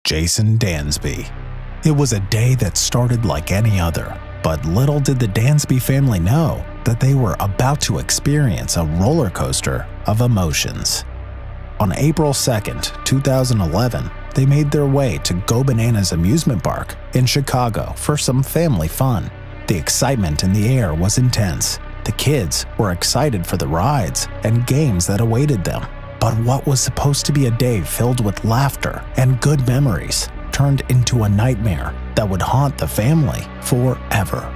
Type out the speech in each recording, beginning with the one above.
Jayson Dansby. It was a day that started like any other, but little did the Dansby family know that they were about to experience a roller coaster of emotions. On April 2nd, 2011, they made their way to Go Bananas amusement park in Chicago for some family fun. The excitement in the air was intense. The kids were excited for the rides and games that awaited them. But what was supposed to be a day filled with laughter and good memories turned into a nightmare that would haunt the family forever.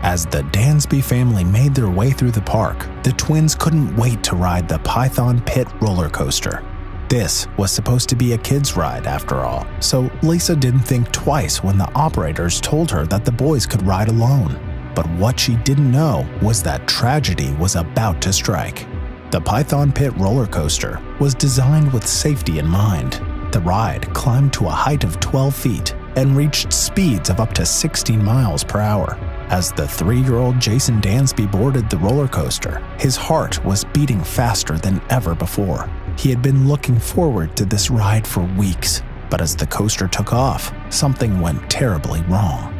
As the Dansby family made their way through the park, the twins couldn't wait to ride the Python Pit roller coaster. This was supposed to be a kid's ride after all, so Lisa didn't think twice when the operators told her that the boys could ride alone. But what she didn't know was that tragedy was about to strike. The Python Pit roller coaster was designed with safety in mind. The ride climbed to a height of 12 feet and reached speeds of up to 16 miles per hour. As the 3-year-old Jayson Dansby boarded the roller coaster, his heart was beating faster than ever before. He had been looking forward to this ride for weeks, but as the coaster took off, something went terribly wrong.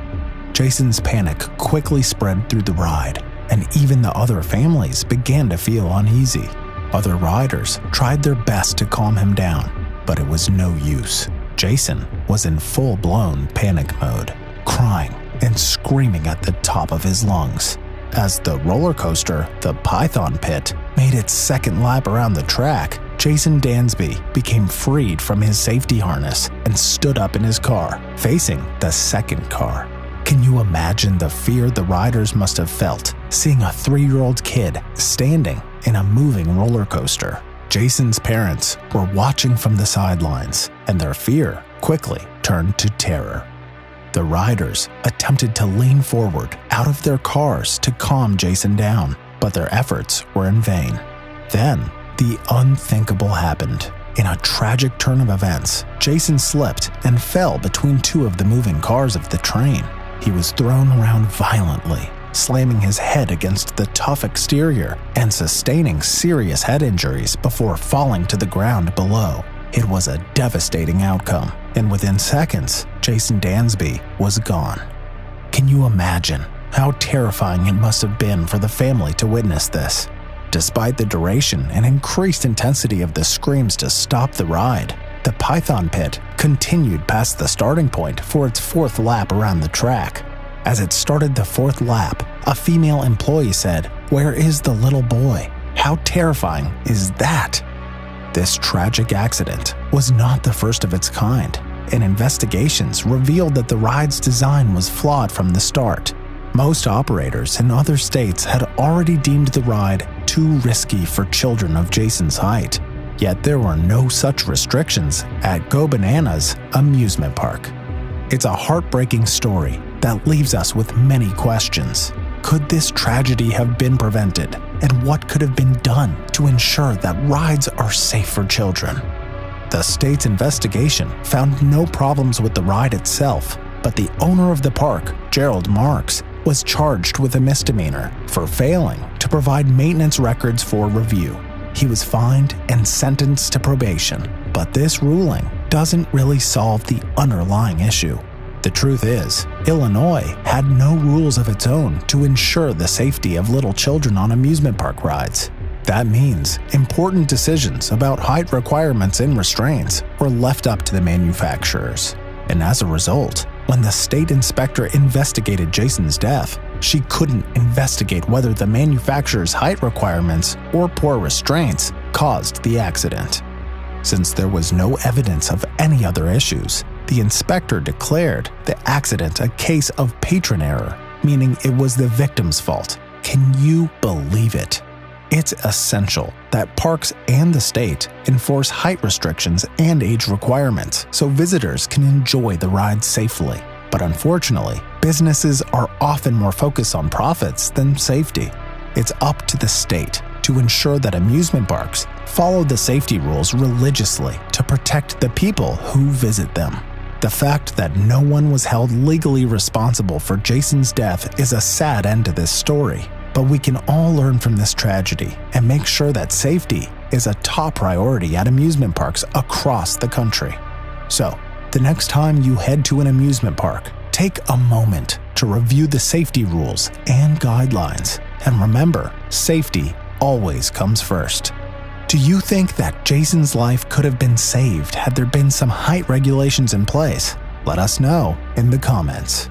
Jayson's panic quickly spread through the ride, and even the other families began to feel uneasy. Other riders tried their best to calm him down, but it was no use. Jayson was in full-blown panic mode, crying and screaming at the top of his lungs. As the roller coaster, the Python Pit, made its second lap around the track, Jayson Dansby became freed from his safety harness and stood up in his car, facing the second car. Can you imagine the fear the riders must have felt seeing a 3-year-old kid standing in a moving roller coaster? Jayson's parents were watching from the sidelines, and their fear quickly turned to terror. The riders attempted to lean forward out of their cars to calm Jayson down, but their efforts were in vain. Then, the unthinkable happened. In a tragic turn of events, Jayson slipped and fell between two of the moving cars of the train. He was thrown around violently, slamming his head against the tough exterior and sustaining serious head injuries before falling to the ground below. It was a devastating outcome, and within seconds, Jayson Dansby was gone. Can you imagine how terrifying it must have been for the family to witness this? Despite the duration and increased intensity of the screams to stop the ride, the Python Pit continued past the starting point for its 4th lap around the track. As it started the 4th lap, a female employee said, "Where is the little boy? How terrifying is that?" This tragic accident was not the first of its kind, and investigations revealed that the ride's design was flawed from the start. Most operators in other states had already deemed the ride too risky for children of Jayson's height. Yet there were no such restrictions at Go Bananas amusement park. It's a heartbreaking story that leaves us with many questions. Could this tragedy have been prevented? And what could have been done to ensure that rides are safe for children? The state's investigation found no problems with the ride itself, but the owner of the park, Gerald Marks, was charged with a misdemeanor for failing to provide maintenance records for review. He was fined and sentenced to probation, but this ruling doesn't really solve the underlying issue. The truth is, Illinois had no rules of its own to ensure the safety of little children on amusement park rides. That means important decisions about height requirements and restraints were left up to the manufacturers. And as a result, when the state inspector investigated Jayson's death, she couldn't investigate whether the manufacturer's height requirements or poor restraints caused the accident. Since there was no evidence of any other issues, the inspector declared the accident a case of patron error, meaning it was the victim's fault. Can you believe it? It's essential that parks and the state enforce height restrictions and age requirements so visitors can enjoy the ride safely. But unfortunately, businesses are often more focused on profits than safety. It's up to the state to ensure that amusement parks follow the safety rules religiously to protect the people who visit them. The fact that no one was held legally responsible for Jayson's death is a sad end to this story. But we can all learn from this tragedy and make sure that safety is a top priority at amusement parks across the country. So, The next time you head to an amusement park, take a moment to review the safety rules and guidelines. And remember, safety always comes first. Do you think that Jayson's life could have been saved had there been some height regulations in place? Let us know in the comments.